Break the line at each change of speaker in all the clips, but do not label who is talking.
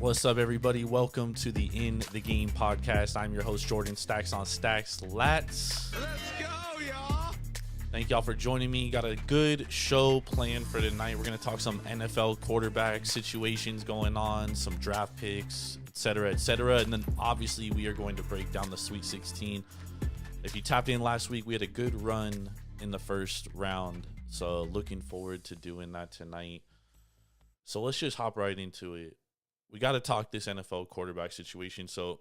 What's up, everybody? Welcome to the In the Game podcast. I'm your host, Jordan Stacks on Stacks Latz.
Let's go, y'all.
Thank y'all for joining me. Got a good show planned for tonight. We're going to talk some NFL quarterback situations going on, some draft picks, etc., etc. And then obviously we are going to break down the Sweet 16. If you tapped in last week, we had a good run in the first round. So looking forward to doing that tonight. So let's just hop right into it. We got to talk this NFL quarterback situation. So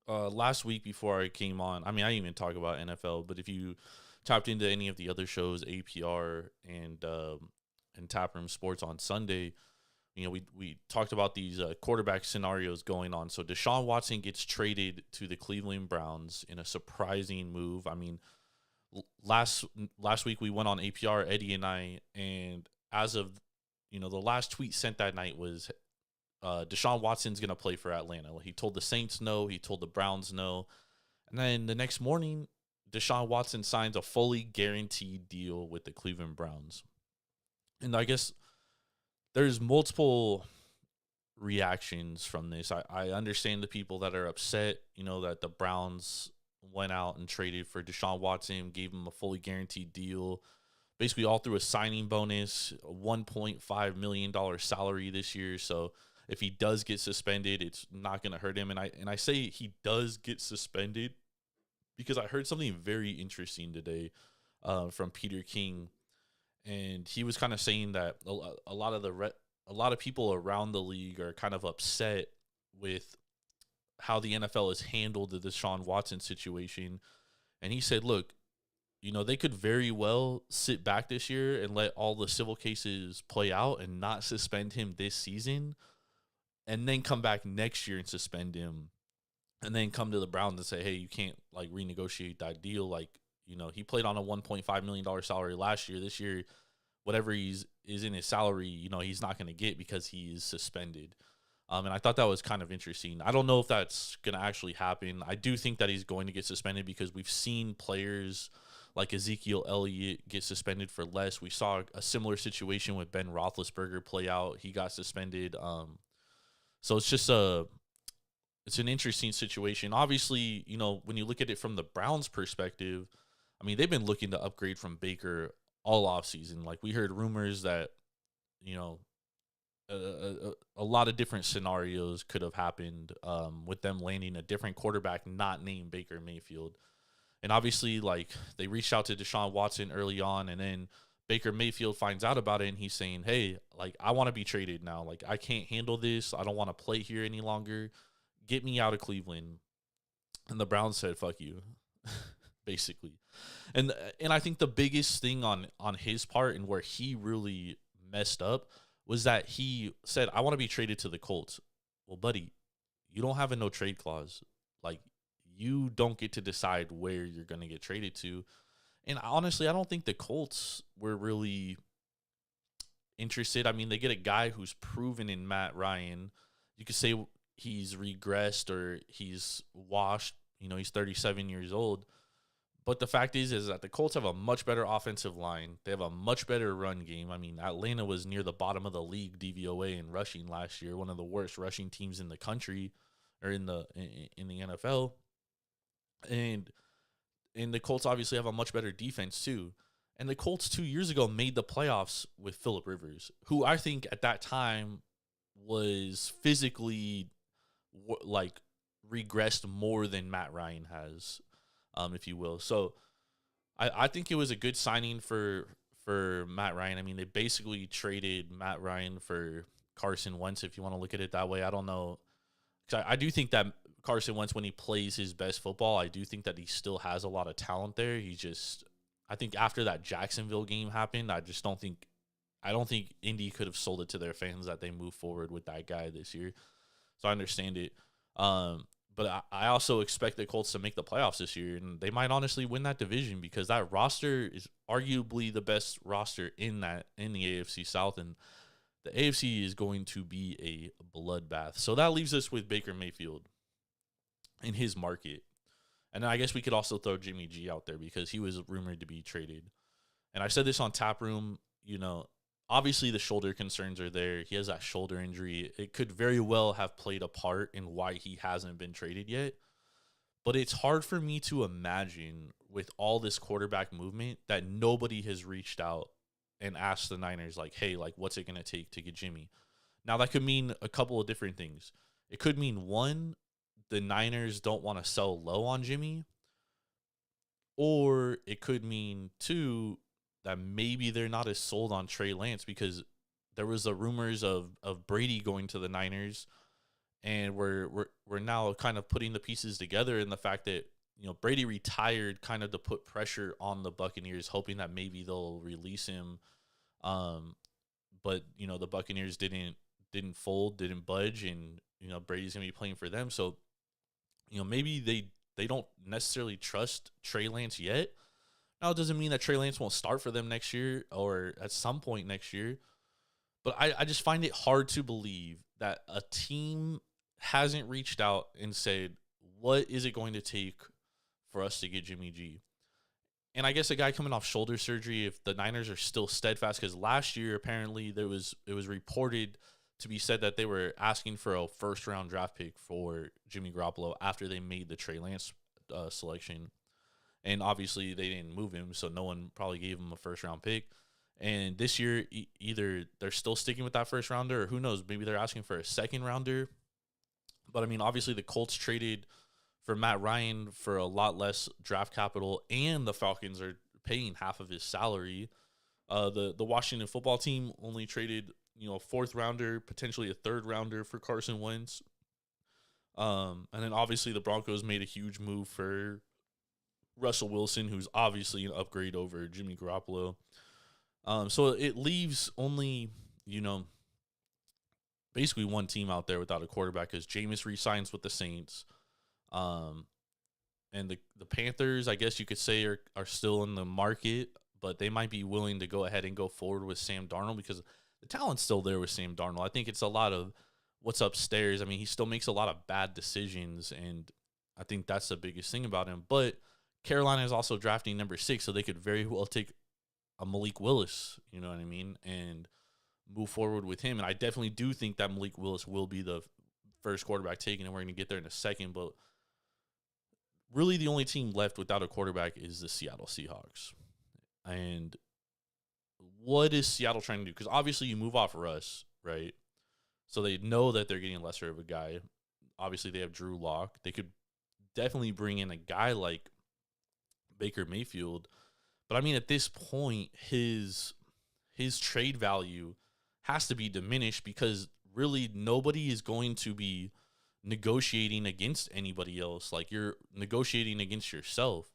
last week before I came on, I didn't even talk about NFL, but if you tapped into any of the other shows, APR and Taproom Sports on Sunday, we talked about these quarterback scenarios going on. So Deshaun Watson gets traded to the Cleveland Browns in a surprising move. Last week we went on APR, Eddie and I, and as of the last tweet sent that night was Deshaun Watson's going to play for Atlanta. He told the Saints no. He told the Browns no. And then the next morning, Deshaun Watson signs a fully guaranteed deal with the Cleveland Browns. And I guess there's multiple reactions from this. I understand the people that are upset, that the Browns went out and traded for Deshaun Watson, gave him a fully guaranteed deal, basically all through a signing bonus, a $1.5 million salary this year. So if he does get suspended, it's not going to hurt him. And I say he does get suspended because I heard something very interesting today from Peter King, and he was kind of saying that a lot of people around the league are kind of upset with how the NFL has handled the Deshaun Watson situation. And he said, look, they could very well sit back this year and let all the civil cases play out and not suspend him this season, and then come back next year and suspend him, and then come to the Browns and say, hey, you can't renegotiate that deal. He played on a $1.5 million salary last year. This year, whatever is in his salary, he's not going to get because he is suspended. And I thought that was kind of interesting. I don't know if that's going to actually happen. I do think that he's going to get suspended because we've seen players like Ezekiel Elliott get suspended for less. We saw a similar situation with Ben Roethlisberger play out. He got suspended. So it's just it's an interesting situation. Obviously, when you look at it from the Browns' perspective, they've been looking to upgrade from Baker all offseason. We heard rumors that, a lot of different scenarios could have happened with them landing a different quarterback not named Baker Mayfield. And obviously, they reached out to Deshaun Watson early on, and then Baker Mayfield finds out about it, and he's saying, hey, I want to be traded now. I can't handle this. I don't want to play here any longer. Get me out of Cleveland. And the Browns said, fuck you, basically. And I think the biggest thing on his part and where he really messed up was that he said, I want to be traded to the Colts. Well, buddy, you don't have a no-trade clause. You don't get to decide where you're going to get traded to. And honestly, I don't think the Colts were really interested. They get a guy who's proven in Matt Ryan. You could say he's regressed or he's washed. He's 37 years old. But the fact is that the Colts have a much better offensive line. They have a much better run game. Atlanta was near the bottom of the league DVOA in rushing last year, one of the worst rushing teams in the country or in the NFL. And the Colts obviously have a much better defense too. And the Colts 2 years ago made the playoffs with Phillip Rivers, who I think at that time was physically regressed more than Matt Ryan has, if you will. So I think it was a good signing for Matt Ryan. They basically traded Matt Ryan for Carson Wentz, if you want to look at it that way. I don't know. 'Cause I do think that Carson Wentz, when he plays his best football, I do think that he still has a lot of talent there. I think after that Jacksonville game happened, I don't think Indy could have sold it to their fans that they move forward with that guy this year. So I understand it. But I also expect the Colts to make the playoffs this year, and they might honestly win that division because that roster is arguably the best roster in the AFC South, and the AFC is going to be a bloodbath. So that leaves us with Baker Mayfield in his market. And I guess we could also throw Jimmy G out there because he was rumored to be traded. And I said this on Taproom, obviously the shoulder concerns are there. He has that shoulder injury. It could very well have played a part in why he hasn't been traded yet. But it's hard for me to imagine with all this quarterback movement that nobody has reached out and asked the Niners, like, hey, like, what's it going to take to get Jimmy? Now, that could mean a couple of different things. It could mean, one, the Niners don't want to sell low on Jimmy. Or it could mean, two, that maybe they're not as sold on Trey Lance because there was the rumors of Brady going to the Niners, and we're now kind of putting the pieces together in the fact that, you know, Brady retired kind of to put pressure on the Buccaneers, hoping that maybe they'll release him. But you know, the Buccaneers didn't fold, didn't budge, and you know, Brady's gonna be playing for them. So, you know, maybe they don't necessarily trust Trey Lance yet. Now, it doesn't mean that Trey Lance won't start for them next year or at some point next year. But I just find it hard to believe that a team hasn't reached out and said, what is it going to take for us to get Jimmy G? And I guess a guy coming off shoulder surgery, if the Niners are still steadfast, because last year apparently it was reported to be said that they were asking for a first-round draft pick for Jimmy Garoppolo after they made the Trey Lance selection. And obviously they didn't move him, so no one probably gave him a first-round pick. And this year, either they're still sticking with that first-rounder, or who knows, maybe they're asking for a second-rounder. But, I mean, obviously the Colts traded for Matt Ryan for a lot less draft capital, and the Falcons are paying half of his salary. The Washington football team only traded, you know, a fourth-rounder, potentially a third-rounder for Carson Wentz. And then obviously the Broncos made a huge move for Russell Wilson, who's obviously an upgrade over Jimmy Garoppolo. So it leaves only, you know, basically one team out there without a quarterback, because Jameis re-signs with the Saints. And the Panthers, I guess you could say, are still in the market, but they might be willing to go ahead and go forward with Sam Darnold because the talent's still there with Sam Darnold. I think it's a lot of what's upstairs. I mean, he still makes a lot of bad decisions, and I think that's the biggest thing about him. But Carolina is also drafting number 6, so they could very well take a Malik Willis, you know what I mean, and move forward with him. And I definitely do think that Malik Willis will be the first quarterback taken, and we're going to get there in a second. But really the only team left without a quarterback is the Seattle Seahawks. And what is Seattle trying to do? Because obviously you move off Russ, right? So they know that they're getting lesser of a guy. Obviously they have Drew Lock. They could definitely bring in a guy like Baker Mayfield. But I mean, at this point, his trade value has to be diminished because really nobody is going to be negotiating against anybody else. Like, you're negotiating against yourself.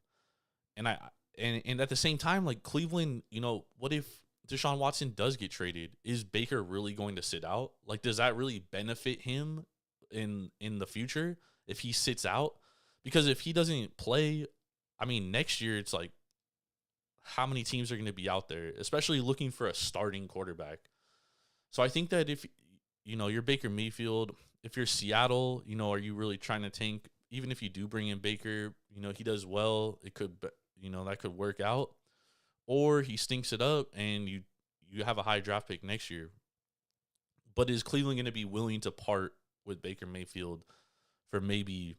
And at the same time, like, Cleveland, you know, what if Deshaun Watson does get traded? Is Baker really going to sit out? Like, does that really benefit him in the future if he sits out? Because if he doesn't play, I mean, next year it's like, how many teams are going to be out there, especially looking for a starting quarterback? So I think that if, you know, you're Baker Mayfield, if you're Seattle, you know, are you really trying to tank? Even if you do bring in Baker, you know, he does well, it could, you know, that could work out. Or he stinks it up and you have a high draft pick next year. But is Cleveland going to be willing to part with Baker Mayfield for maybe,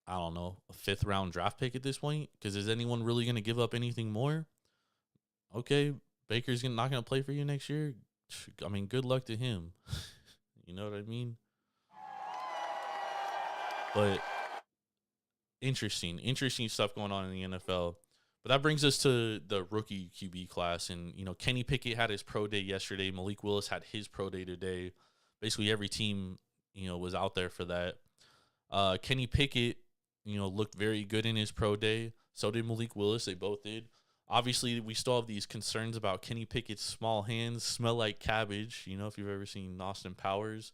I don't know, a 5th round draft pick at this point? Because is anyone really going to give up anything more? Okay, Baker's not going to play for you next year. I mean, good luck to him. You know what I mean? But interesting stuff going on in the NFL. But that brings us to the rookie QB class. And, you know, Kenny Pickett had his pro day yesterday. Malik Willis had his pro day today. Basically every team, you know, was out there for that. Kenny Pickett, you know, looked very good in his pro day. So did Malik Willis. They both did. Obviously, we still have these concerns about Kenny Pickett's small hands, smell like cabbage. You know, if you've ever seen Austin Powers,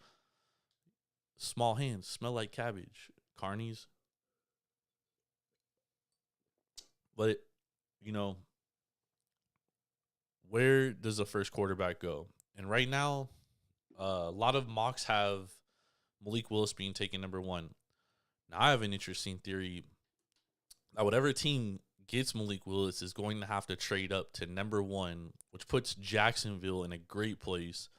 small hands, smell like cabbage. Carnies. But, you know, where does the first quarterback go? And right now, a lot of mocks have Malik Willis being taken number 1. Now, I have an interesting theory that whatever team gets Malik Willis is going to have to trade up to number 1, which puts Jacksonville in a great place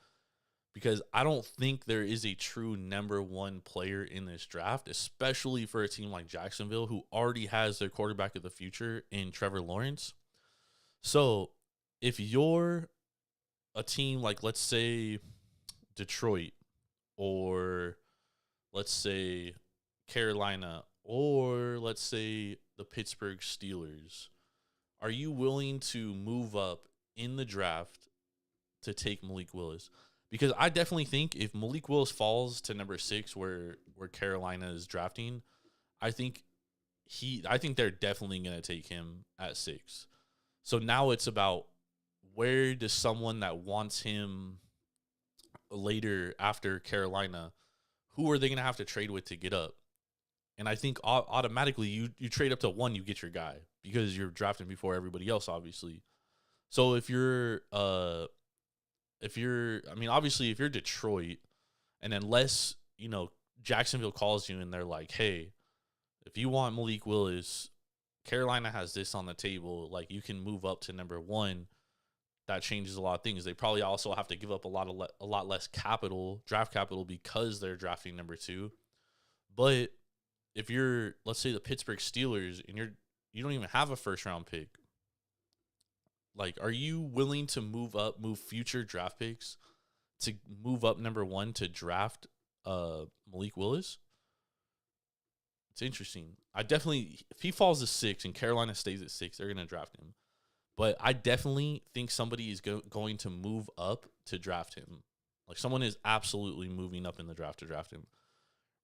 because I don't think there is a true number 1 player in this draft, especially for a team like Jacksonville who already has their quarterback of the future in Trevor Lawrence. So if you're a team like, let's say, Detroit, or let's say Carolina, or let's say the Pittsburgh Steelers, are you willing to move up in the draft to take Malik Willis? Because I definitely think if Malik Willis falls to number 6 where Carolina is drafting, I think they're definitely going to take him at 6. So now it's about, where does someone that wants him later after Carolina, who are they going to have to trade with to get up? And I think automatically you trade up to 1, you get your guy because you're drafting before everybody else, obviously. So if you're obviously if you're Detroit, and unless, Jacksonville calls you and they're like, hey, if you want Malik Willis, Carolina has this on the table, like you can move up to number 1. That changes a lot of things. They probably also have to give up a lot less draft capital, because they're drafting number 2. But if you're, let's say, the Pittsburgh Steelers, and you don't even have a first round pick, like, are you willing to move future draft picks to move up number 1 to draft Malik Willis? It's interesting. If he falls to 6 and Carolina stays at 6, they're going to draft him. But I definitely think somebody is going to move up to draft him. Like, someone is absolutely moving up in the draft to draft him.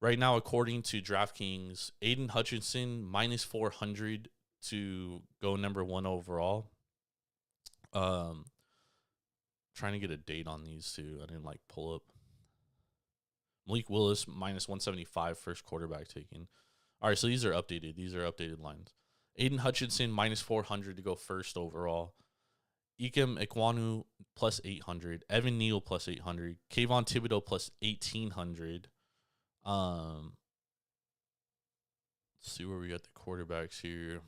Right now, according to DraftKings, Aiden Hutchinson minus 400 to go number 1 overall. Trying to get a date on these two. I didn't pull up. Malik Willis minus 175 first quarterback taken. All right, so these are updated. These are updated lines. Aiden Hutchinson minus 400 to go first overall. Ikem Ekwonu plus 800. Evan Neal plus 800. Kayvon Thibodeau plus 1,800. Let's see where we got the quarterbacks here.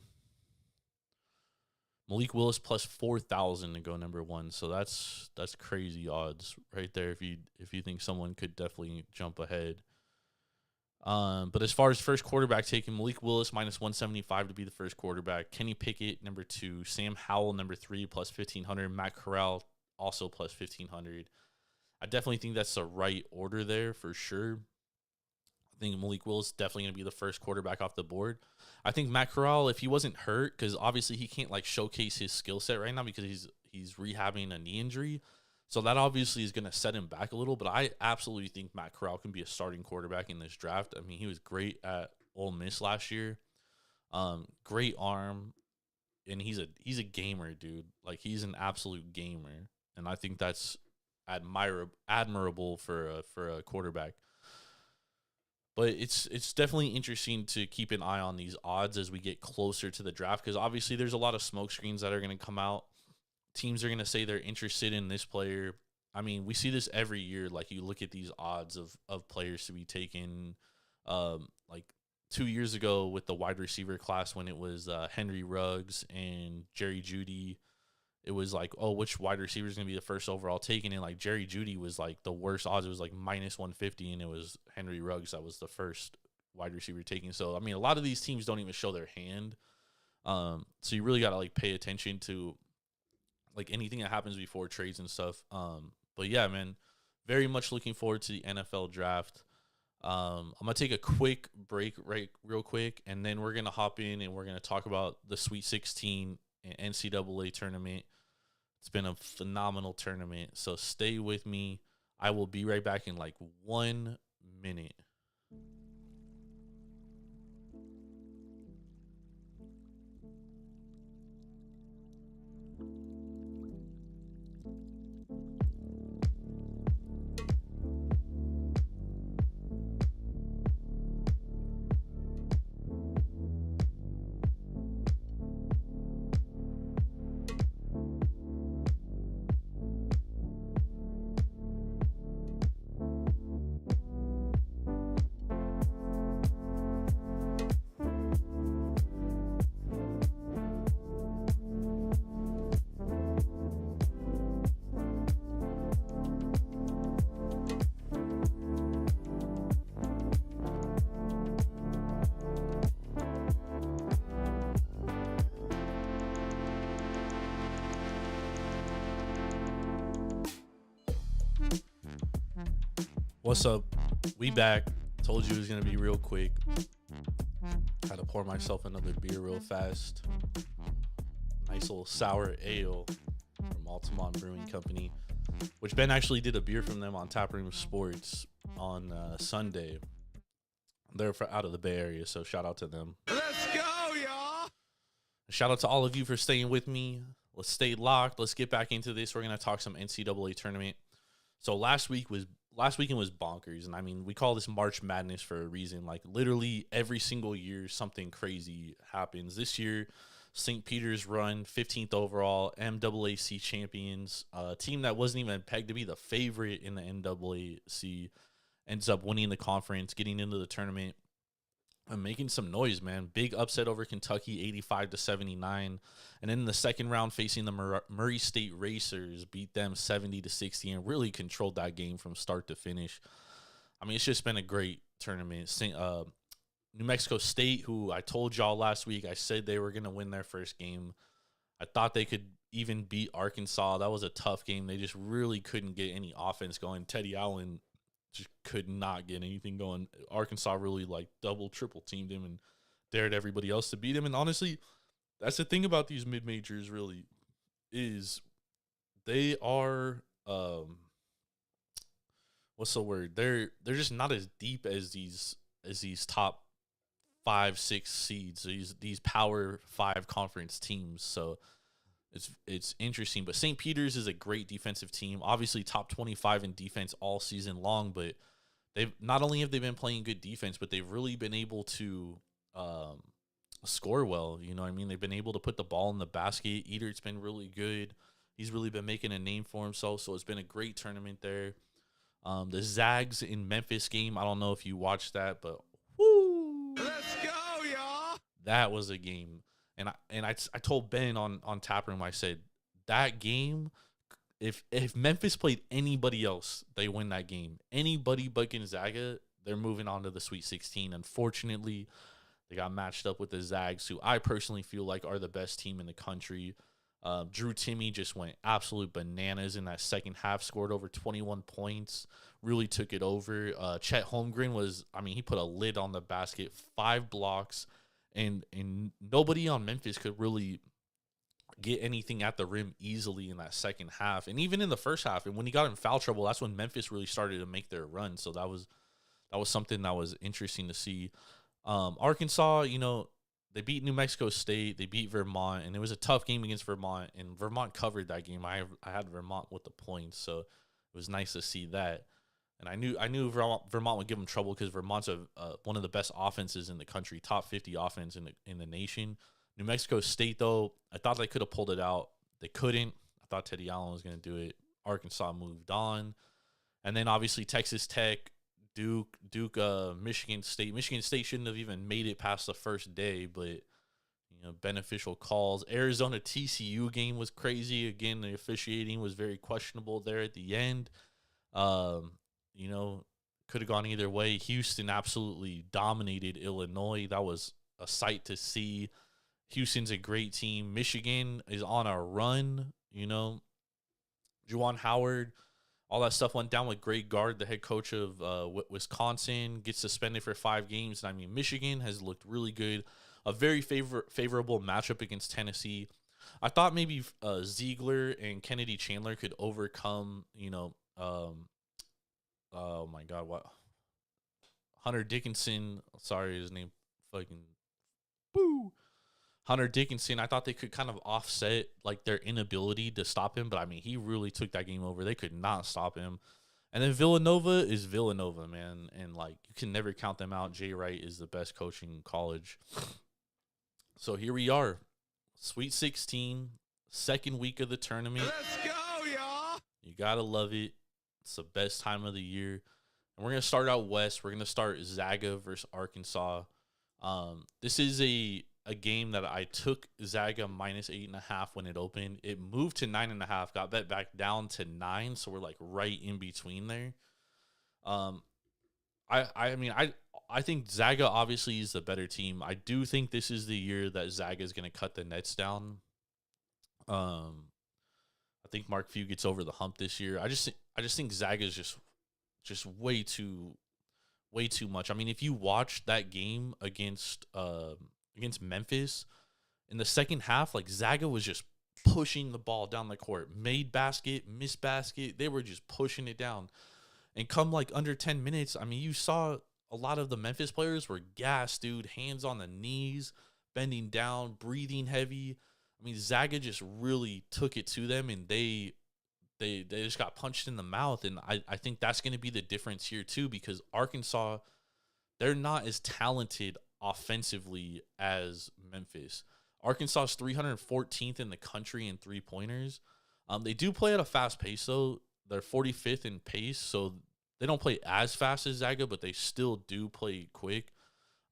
Malik Willis plus 4,000 to go number 1. So that's crazy odds right there. If you think someone could definitely jump ahead. But as far as first quarterback taken, Malik Willis minus 175 to be the first quarterback. Kenny Pickett number 2. Sam Howell number 3 plus 1,500. Matt Corral also plus 1,500. I definitely think that's the right order there for sure. I think Malik Willis is definitely going to be the first quarterback off the board. I think Matt Corral, if he wasn't hurt, because obviously he can't showcase his skill set right now because he's rehabbing a knee injury. So that obviously is going to set him back a little, but I absolutely think Matt Corral can be a starting quarterback in this draft. I mean, he was great at Ole Miss last year. Great arm, and he's a gamer, dude. Like, he's an absolute gamer, and I think that's admirable for a quarterback. But it's definitely interesting to keep an eye on these odds as we get closer to the draft, because obviously there's a lot of smoke screens that are going to come out. Teams are going to say they're interested in this player. I mean, we see this every year. Like, you look at these odds of players to be taken. 2 years ago with the wide receiver class, when it was Henry Ruggs and Jerry Jeudy, it was like, oh, which wide receiver is going to be the first overall taken? And Jerry Jeudy was the worst odds. It was minus 150, and it was Henry Ruggs that was the first wide receiver taken. So, I mean, a lot of these teams don't even show their hand. So you really got to pay attention to anything that happens before trades and stuff. But yeah, man, very much looking forward to the NFL draft. I'm going to take a quick break real quick, and then we're going to hop in and we're going to talk about the Sweet 16 and NCAA tournament. It's been a phenomenal tournament, so stay with me. I will be right back in 1 minute. What's up? We back. Told you it was gonna be real quick. Had to pour myself another beer real fast. Nice little sour ale from Altamont Brewing Company, which Ben actually did a beer from them on Taproom Sports on Sunday. They're out of the Bay Area, so shout out to them.
Let's go, y'all.
Shout out to all of you for staying with me. Let's stay locked. Let's get back into this. We're gonna talk some NCAA tournament. So last weekend was bonkers, and I mean we call this March Madness for a reason. Like literally every single year something crazy happens. This year, St. Peter's run 15th overall, MAAC champions, a team that wasn't even pegged to be the favorite in the NAAC ends up winning the conference, getting into the tournament, and making some noise, man. Big upset over Kentucky, 85-79, and then in the second round, facing the Murray State Racers, beat them 70-60, and really controlled that game from start to finish. I mean, it's just been a great tournament. New Mexico State, who I told y'all last week, I said they were going to win their first game. I thought they could even beat Arkansas. That was a tough game. They just really couldn't get any offense going. Teddy Allen just could not get anything going. Arkansas really like double, triple teamed him and dared everybody else to beat him. And honestly, that's the thing about these mid majors really is they are what's the word? They're just not as deep as these top 5-6 seeds, these Power 5 conference teams. So it's interesting, but St. Peter's is a great defensive team. Obviously, top 25 in defense all season long. But they've not only have they been playing good defense, but they've really been able to score well. You know what I mean? They've been able to put the ball in the basket. Eatert's been really good. He's really been making a name for himself. So it's been a great tournament there. The Zags in Memphis game. I don't know if you watched that, but woo!
Let's go, y'all.
That was a game. And I told Ben on Taproom, I said, that game, if Memphis played anybody else, they win that game. Anybody but Gonzaga, they're moving on to the Sweet 16. Unfortunately, they got matched up with the Zags, who I personally feel like are the best team in the country. Drew Timme just went absolute bananas in that second half, scored over 21 points, really took it over. Chet Holmgren he put a lid on the basket, 5 blocks. And nobody on Memphis could really get anything at the rim easily in that second half. And even in the first half, and when he got in foul trouble, that's when Memphis really started to make their run. So that was something that was interesting to see. Arkansas, they beat New Mexico State, they beat Vermont, and it was a tough game against Vermont, and Vermont covered that game. I had Vermont with the points, so it was nice to see that. And I knew Vermont would give them trouble because Vermont's one of the best offenses in the country, top 50 offense in the nation. New Mexico State, though, I thought they could have pulled it out. They couldn't. I thought Teddy Allen was going to do it. Arkansas moved on. And then, obviously, Texas Tech, Duke, Michigan State. Michigan State shouldn't have even made it past the first day, but, beneficial calls. Arizona TCU game was crazy. Again, the officiating was very questionable there at the end. Could have gone either way. Houston absolutely dominated Illinois. That was a sight to see. Houston's a great team. Michigan is on a run, Juwan Howard, all that stuff went down with Greg Gard, the head coach of Wisconsin, gets suspended for 5 games. And, Michigan has looked really good. A very favorable matchup against Tennessee. I thought maybe Ziegler and Kennedy Chandler could overcome, oh my God, what? Hunter Dickinson. Sorry, his name fucking. Boo. Hunter Dickinson. I thought they could kind of offset like their inability to stop him, but he really took that game over. They could not stop him. And then Villanova is Villanova, man, and you can never count them out. Jay Wright is the best coach in college. So here we are, Sweet 16, second week of the tournament.
Let's go, y'all.
You gotta love it. It's the best time of the year. And we're going to start out west. We're going to start Zaga versus Arkansas. This is a game that I took Zaga minus 8.5 when it opened. It moved to 9.5, got bet back down to 9, so we're right in between there. I think Zaga obviously is the better team. I do think this is the year that Zaga is going to cut the nets down. I think Mark Few gets over the hump this year. I just think Zaga is just just way too much. I mean, if you watch that game against Memphis in the second half, like Zaga was just pushing the ball down the court, made basket, missed basket. They were just pushing it down. And come like under 10 minutes, I mean, you saw a lot of the Memphis players were gassed, dude, hands on the knees, bending down, breathing heavy. I mean, Zaga just really took it to them, and they just got punched in the mouth. And I think that's going to be the difference here too, because Arkansas, they're not as talented offensively as Memphis. Arkansas is 314th in the country in three-pointers. They do play at a fast pace, though. They're 45th in pace, so they don't play as fast as Zaga, but they still do play quick.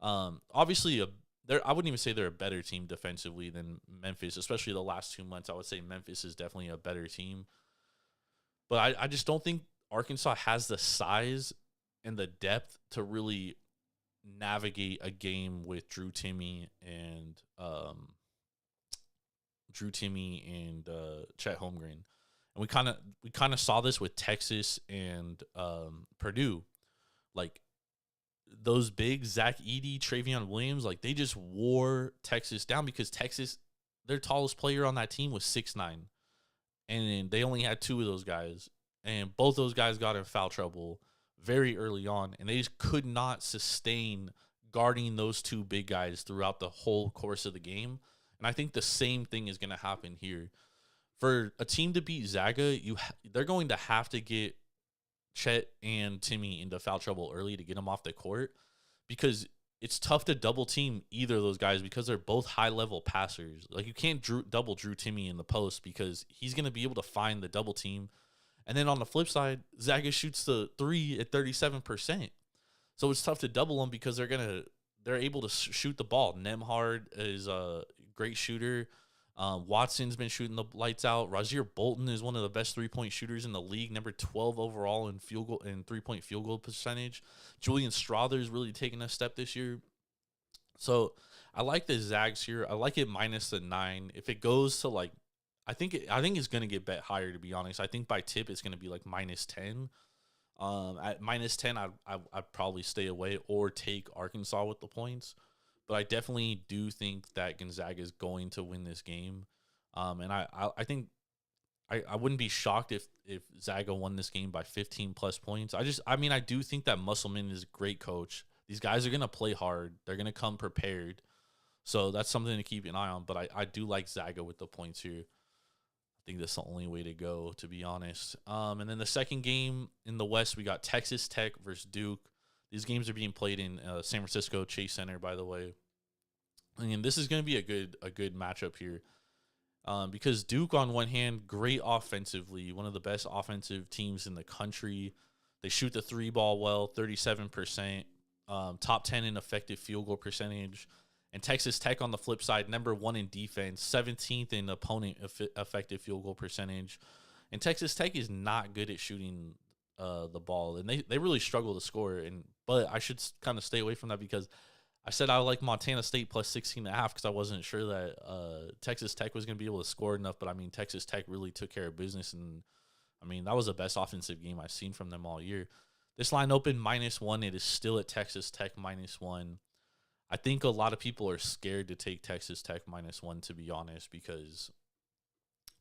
Obviously, I wouldn't even say they're a better team defensively than Memphis, especially the last 2 months. I would say Memphis is definitely a better team. But I just don't think Arkansas has the size and the depth to really navigate a game with Drew Timme and Chet Holmgren. And we kind of saw this with Texas and Purdue. Like those big Zach Edey, Travion Williams, like they just wore Texas down because Texas, their tallest player on that team was 6'9". And they only had two of those guys. And both those guys got in foul trouble very early on. And they just could not sustain guarding those two big guys throughout the whole course of the game. And I think the same thing is going to happen here. For a team to beat Zaga, they're going to have to get Chet and Timme into foul trouble early to get them off the court, because it's tough to double team either of those guys because they're both high level passers. Like you can't double Drew Timme in the post because he's going to be able to find the double team. And then on the flip side, Zaga shoots the three at 37%. So it's tough to double them because they're able to shoot the ball. Nemhard is a great shooter. Watson's been shooting the lights out. Rasir Bolton is one of the best 3-point shooters in the league, number 12 overall in 3-point field goal percentage. Julian Strother's really taken a step this year. So I like the Zags here. I like it minus the 9. If it goes to like, I think it's going to get bet higher, to be honest. I think by tip it's going to be like minus 10. At minus 10, I'd probably stay away or take Arkansas with the points. But I definitely do think that Gonzaga is going to win this game. And I think I wouldn't be shocked if Zaga won this game by 15-plus points. I do think that Musselman is a great coach. These guys are going to play hard. They're going to come prepared. So that's something to keep an eye on. But I do like Zaga with the points here. I think that's the only way to go, to be honest. And then the second game in the West, we got Texas Tech versus Duke. These games are being played in San Francisco Chase Center, by the way. And this is going to be a good matchup here. Because Duke, on one hand, great offensively, one of the best offensive teams in the country. They shoot the three ball well, 37%, top 10 in effective field goal percentage. And Texas Tech, on the flip side, number 1 in defense, 17th in opponent effective field goal percentage. And Texas Tech is not good at shooting the ball, and they really struggle to score. But I should kind of stay away from that because I said I like Montana State plus 16.5 because I wasn't sure that Texas Tech was going to be able to score enough. But I mean, Texas Tech really took care of business, and I mean that was the best offensive game I've seen from them all year. This line opened -1. It is still at Texas Tech -1. I think a lot of people are scared to take Texas Tech -1, to be honest, because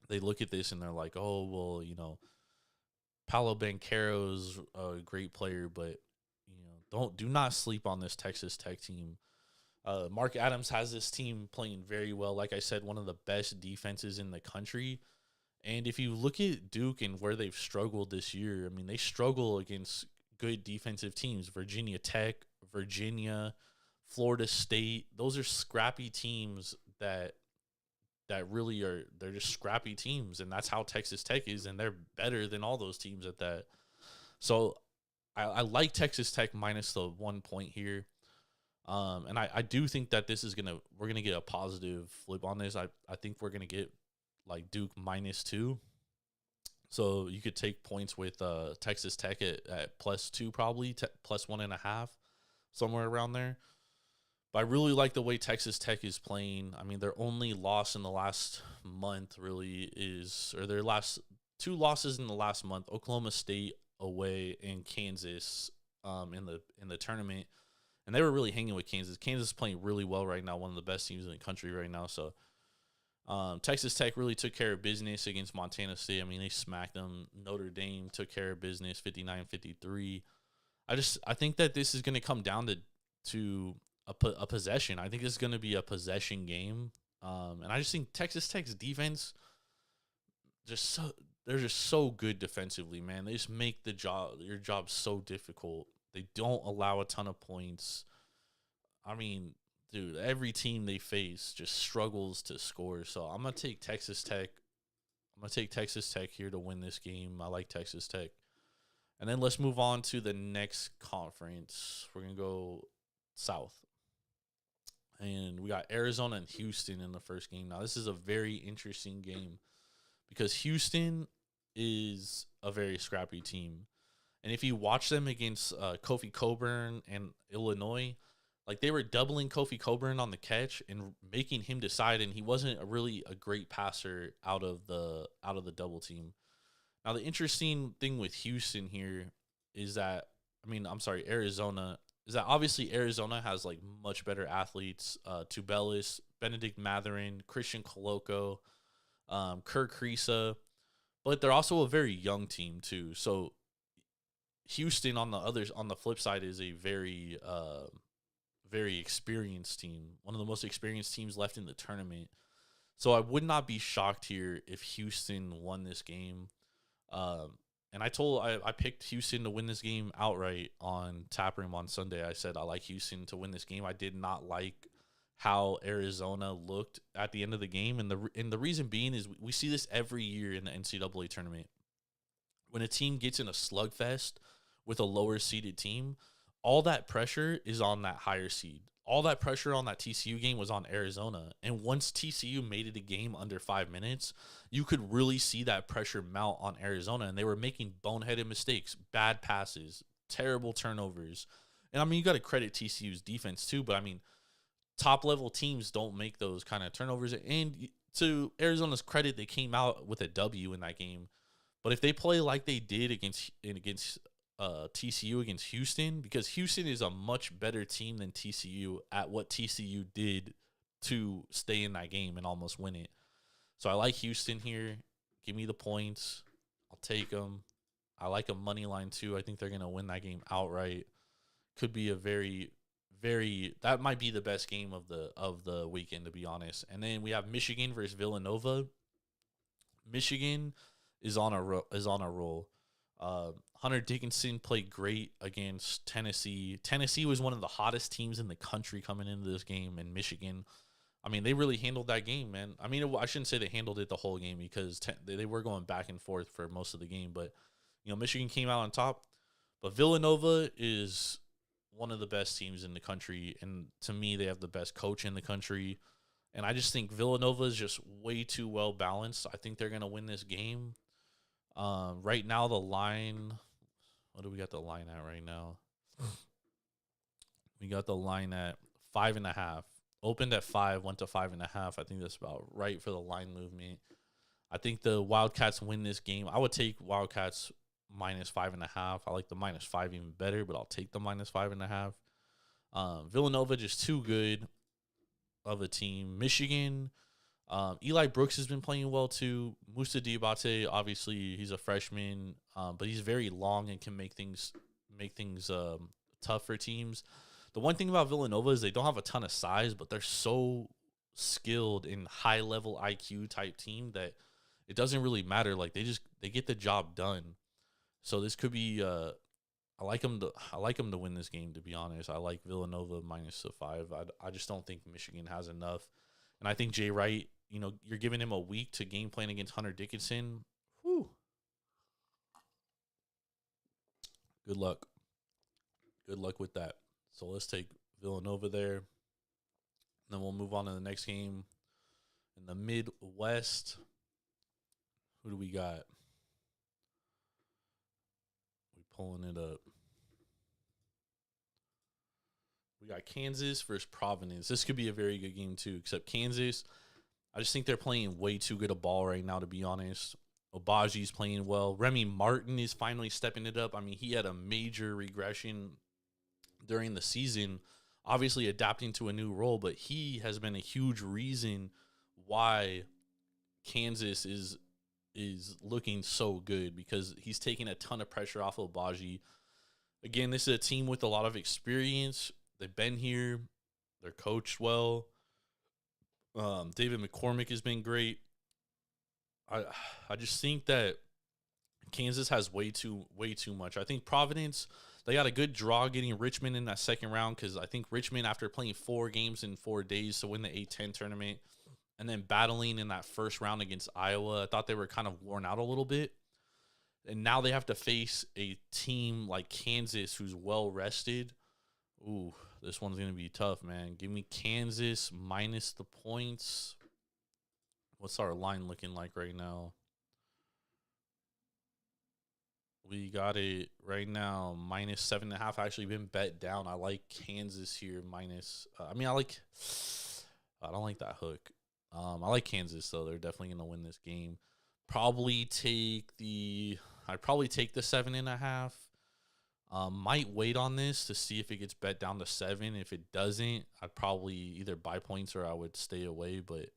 they look at this and they're like, oh, well, you know, Paolo Banchero's a great player, but do not sleep on this Texas Tech team. Mark Adams has this team playing very well. Like I said, one of the best defenses in the country. And if you look at Duke and where they've struggled this year, I mean, they struggle against good defensive teams. Virginia Tech, Virginia, Florida State. Those are scrappy teams that really are. They're just scrappy teams, and that's how Texas Tech is, and they're better than all those teams at that. So I like Texas Tech minus the 1 point here. And I do think that we're gonna get a positive flip on this. I think we're gonna get like Duke -2. So you could take points with Texas Tech at +2, probably +1.5, somewhere around there. But I really like the way Texas Tech is playing. I mean, their only loss in the last month really their last 2 losses in the last month, Oklahoma State away in Kansas in the tournament, and they were really hanging with Kansas. Kansas is playing really well right now, one of the best teams in the country right now. So Texas Tech really took care of business against Montana State. I mean, they smacked them. Notre Dame took care of business 59-53. I think that this is going to come down to a possession. I think this is going to be a possession game. And I just think Texas Tech's defense they're just so good defensively, man. They just make your job so difficult. They don't allow a ton of points. I mean, dude, every team they face just struggles to score. So I'm gonna take Texas Tech. I'm gonna take Texas Tech here to win this game. I like Texas Tech. And then let's move on to the next conference. We're gonna go south. And we got Arizona and Houston in the first game. Now, this is a very interesting game because Houston is a very scrappy team. And if you watch them against Kofi Cockburn and Illinois, like they were doubling Kofi Cockburn on the catch and making him decide, and he wasn't really a great passer out of the double team. Now, the interesting thing with Houston here is that, Arizona, is that obviously Arizona has like much better athletes. Tubelis, Benedict Matherin, Christian Coloco, Kirk Kriisa, but they're also a very young team too. So Houston on the flip side is a very very experienced team, one of the most experienced teams left in the tournament. So I would not be shocked here if Houston won this game. And I picked Houston to win this game outright on Taproom on Sunday. I said I like Houston to win this game. I did not like how Arizona looked at the end of the game, and the reason being is we see this every year in the NCAA tournament. When a team gets in a slugfest with a lower seeded team, all that pressure is on that higher seed. All that pressure on that TCU game was on Arizona. And once TCU made it a game under 5 minutes, you could really see that pressure mount on Arizona. And they were making boneheaded mistakes, bad passes, terrible turnovers. And I mean, you got to credit TCU's defense too, but I mean, top level teams don't make those kind of turnovers. And to Arizona's credit, they came out with a W in that game. But if they play like they did against TCU against Houston, because Houston is a much better team than TCU at what TCU did to stay in that game and almost win it. So I like Houston here. Give me the points. I'll take them. I like a money line too. I think they're going to win that game outright. Could be a very, very, that might be the best game of the weekend, to be honest. And then we have Michigan versus Villanova. Michigan is on a roll. Hunter Dickinson played great against Tennessee. Tennessee was one of the hottest teams in the country coming into this game, and Michigan, I mean, they really handled that game, man. I mean, I shouldn't say they handled it the whole game because they were going back and forth for most of the game, but, Michigan came out on top. But Villanova is one of the best teams in the country, and to me, they have the best coach in the country. And I just think Villanova is just way too well balanced. I think they're going to win this game. Right now, the line, what do we got the line at right now? We got the line at 5.5. Opened at 5, went to 5.5. I think that's about right for the line movement. I think the Wildcats win this game. I would take Wildcats minus 5.5. I like the minus 5 even better, but I'll take the minus 5.5. Villanova just too good of a team. Michigan, Eli Brooks has been playing well too. Musa Diabate, obviously he's a freshman, but he's very long and can make things tough for teams. The one thing about Villanova is they don't have a ton of size, but they're so skilled in high level IQ type team that it doesn't really matter. Like they get the job done. So this could be I like them to win this game, to be honest. I like Villanova minus the 5. I just don't think Michigan has enough. And I think Jay Wright, you're giving him a week to game plan against Hunter Dickinson. Whew. Good luck. Good luck with that. So let's take Villanova there. And then we'll move on to the next game. In the Midwest, who do we got? We pulling it up. We got Kansas versus Providence. This could be a very good game too, except Kansas, I just think they're playing way too good a ball right now, to be honest. Obaji's playing well. Remy Martin is finally stepping it up. I mean, he had a major regression during the season, obviously adapting to a new role, but he has been a huge reason why Kansas is looking so good because he's taking a ton of pressure off of Obaji. Again, this is a team with a lot of experience. They've been here. They're coached well. David McCormick has been great. I just think that Kansas has way too much. I think Providence, they got a good draw getting Richmond in that second round because I think Richmond, after playing 4 games in 4 days to win the A-10 tournament and then battling in that first round against Iowa, I thought they were kind of worn out a little bit. And now they have to face a team like Kansas who's well rested. Ooh, this one's going to be tough, man. Give me Kansas minus the points. What's our line looking like right now? We got it right now minus 7.5. Actually been bet down. I like Kansas here minus. I don't like that hook. I like Kansas though. They're definitely gonna win this game. I'd probably take the 7.5. Might wait on this to see if it gets bet down to 7. If it doesn't, I'd probably either buy points or I would stay away. But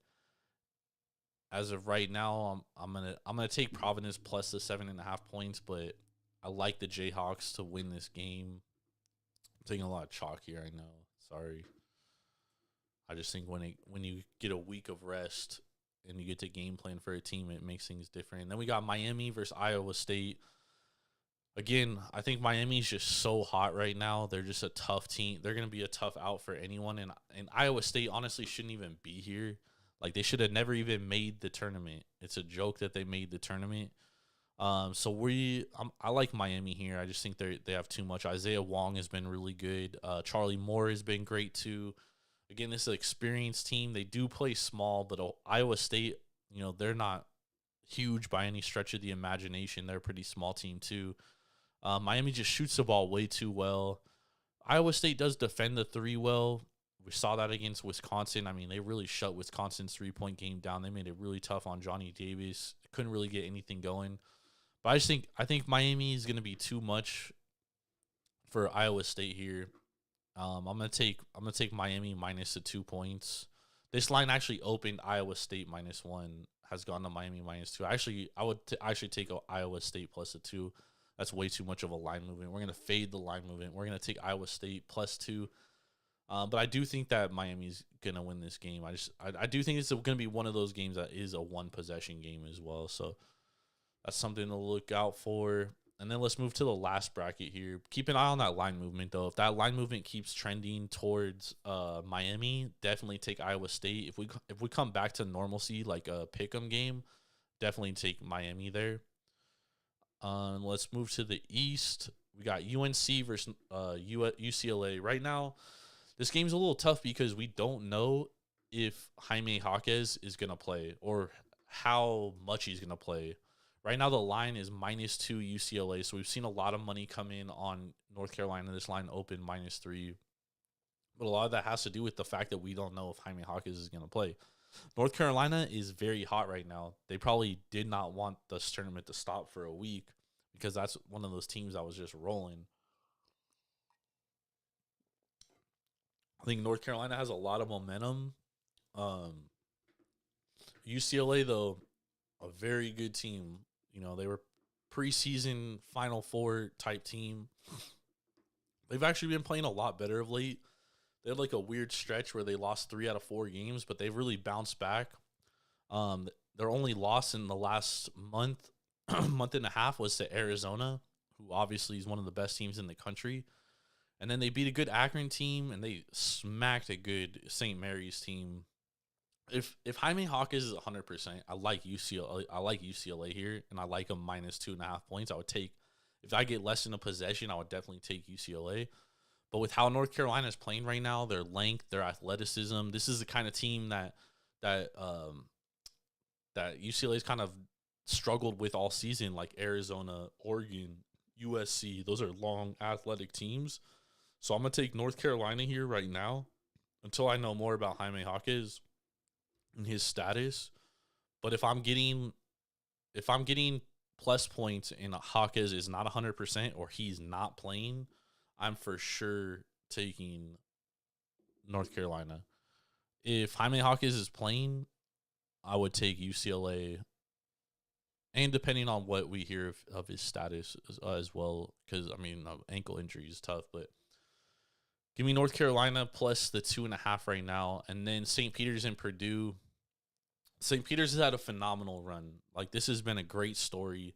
as of right now, I'm gonna take Providence plus the 7.5 points, but I like the Jayhawks to win this game. I'm taking a lot of chalk here, I know. Sorry. I just think when you get a week of rest and you get to game plan for a team, it makes things different. And then we got Miami versus Iowa State. Again, I think Miami's just so hot right now. They're just a tough team. They're gonna be a tough out for anyone, and Iowa State honestly shouldn't even be here. Like, they should have never even made the tournament. It's a joke that they made the tournament. I like Miami here. I just think they have too much. Isaiah Wong has been really good. Charlie Moore has been great too. Again, this is an experienced team. They do play small, but Iowa State, they're not huge by any stretch of the imagination. They're a pretty small team too. Miami just shoots the ball way too well. Iowa State does defend the 3 well. We saw that against Wisconsin. I mean, they really shut Wisconsin's 3-point game down. They made it really tough on Johnny Davis. Couldn't really get anything going. But I think Miami is going to be too much for Iowa State here. I'm gonna take Miami minus the 2 points. This line actually opened Iowa State -1, has gone to Miami -2. I would actually take Iowa State plus the 2. That's way too much of a line movement. We're gonna fade the line movement. We're gonna take Iowa State +2. But I do think that Miami's gonna win this game. I do think it's gonna be one of those games that is a 1-possession game as well. So that's something to look out for. And then let's move to the last bracket here. Keep an eye on that line movement, though. If that line movement keeps trending towards Miami, definitely take Iowa State. If we come back to normalcy, like a pick'em game, definitely take Miami there. Let's move to the East. We got UNC versus UCLA. Right now, this game's a little tough because we don't know if Jaime Jaquez is going to play or how much he's going to play. Right now, the line is -2 UCLA, so we've seen a lot of money come in on North Carolina. This line opened -3. But a lot of that has to do with the fact that we don't know if Jaime Jaquez is going to play. North Carolina is very hot right now. They probably did not want this tournament to stop for a week because that's one of those teams that was just rolling. I think North Carolina has a lot of momentum. UCLA, though, a very good team. They were preseason Final Four type team. They've actually been playing a lot better of late. They had like a weird stretch where they lost 3 out of 4 games, but they've really bounced back. Their only loss in the last month and a half was to Arizona, who obviously is one of the best teams in the country. And then they beat a good Akron team, and they smacked a good St. Mary's team. If Jaime Jaquez is 100%, I like UCLA. I like UCLA here, and I like them -2.5 points. If I get less than a possession, I would definitely take UCLA. But with how North Carolina is playing right now, their length, their athleticism, this is the kind of team that UCLA's kind of struggled with all season, like Arizona, Oregon, USC. Those are long, athletic teams. So I'm gonna take North Carolina here right now until I know more about Jaime Jaquez and his status. But if I'm getting if I'm getting plus points and Hawkes is not 100% or he's not playing, I'm for sure taking North Carolina. If Jaime Hawkes is playing, I would take UCLA. And depending on what we hear of his status as well, because, I mean, ankle injury is tough, but give me North Carolina plus the 2.5 right now. And then St. Peter's and Purdue. St. Peter's has had a phenomenal run. Like, this has been a great story.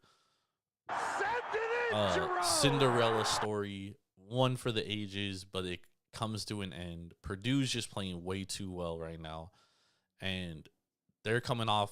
Cinderella story, one for the ages, but it comes to an end. Purdue's just playing way too well right now. And they're coming off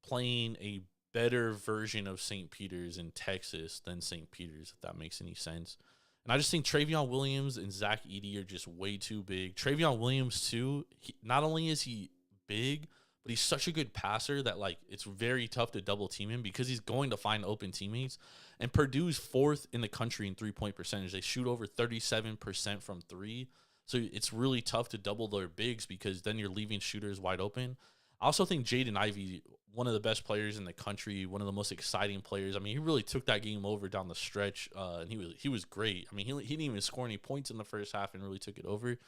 playing a better version of St. Peter's in Texas than St. Peter's, if that makes any sense. And I just think Travion Williams and Zach Edey are just way too big. Travion Williams, too, not only is he big, but he's such a good passer that, like, it's very tough to double team him because he's going to find open teammates. And Purdue's 4th in the country in three-point percentage. They shoot over 37% from three. So it's really tough to double their bigs because then you're leaving shooters wide open. I also think Jaden Ivey, one of the best players in the country, one of the most exciting players. I mean, he really took that game over down the stretch, and he was great. I mean, he didn't even score any points in the first half and really took it over.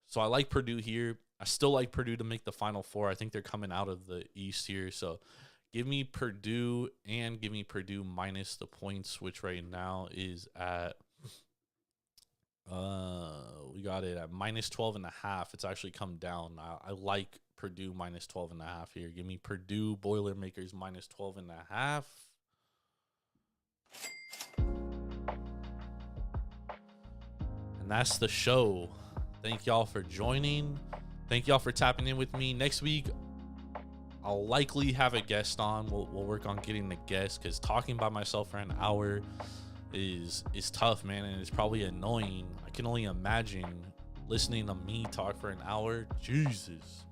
So I like Purdue here. I still like Purdue to make the Final Four. I think they're coming out of the East here. So give me Purdue and give me Purdue minus the points, which right now is at we got it at minus 12.5. It's actually come down. I like Purdue minus 12.5 here. Give me Purdue Boilermakers minus 12.5. And that's the show. Thank y'all for joining. Thank y'all for tapping in with me. Next week, I'll likely have a guest on. We'll work on getting the guest because talking by myself for an hour is tough, man, and it's probably annoying. I can only imagine listening to me talk for an hour. Jesus.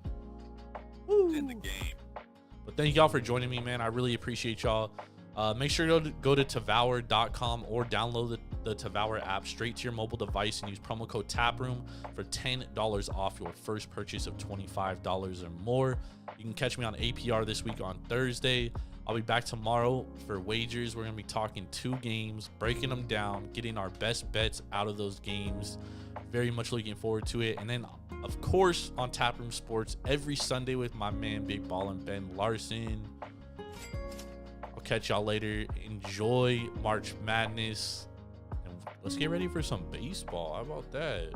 Woo.
In the game.
But thank y'all for joining me, man. I really appreciate y'all. Make sure to go to Tavour.com or download the Tavour app straight to your mobile device and use promo code Taproom for $10 off your first purchase of $25 or more. You can catch me on APR this week on Thursday. I'll be back tomorrow for wagers. We're going to be talking 2 games, breaking them down, getting our best bets out of those games. Very much looking forward to it. And then, of course, on Taproom Sports every Sunday with my man Big Ball and Ben Larson. I'll catch y'all later. Enjoy March Madness. And let's get ready for some baseball. How about that?